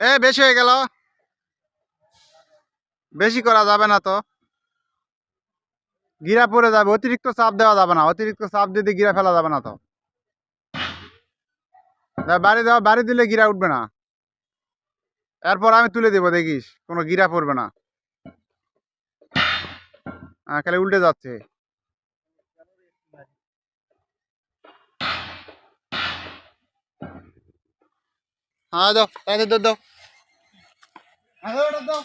এ বেশি হয়ে গেল, বেশি করা যাবে না তো, গিরা পড়ে যাবে, অতিরিক্ত চাপ দেওয়া যাবে না, অতিরিক্ত চাপ দিতে গিরা ফেলা যাবে না তো। বাড়ি দেওয়া, বাড়ি দিলে গিরা উঠবে না, এরপর আমি তুলে দেবো, দেখিস কোনো গিরা পড়বে না। খালি উল্টে যাচ্ছে। হ্যাঁ দাও, তাই দাও, দাও, দাও।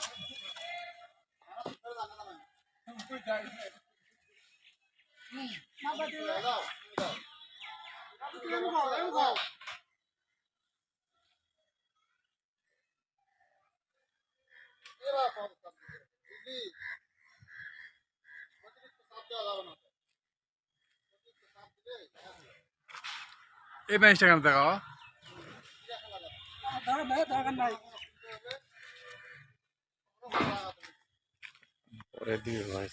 এই ব্যাংকটা কেন দেখাও পরে দিয়ে ভাই।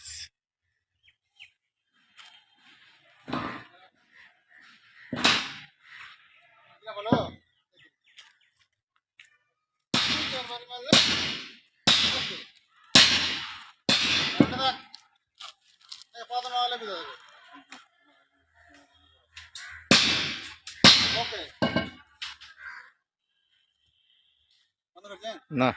না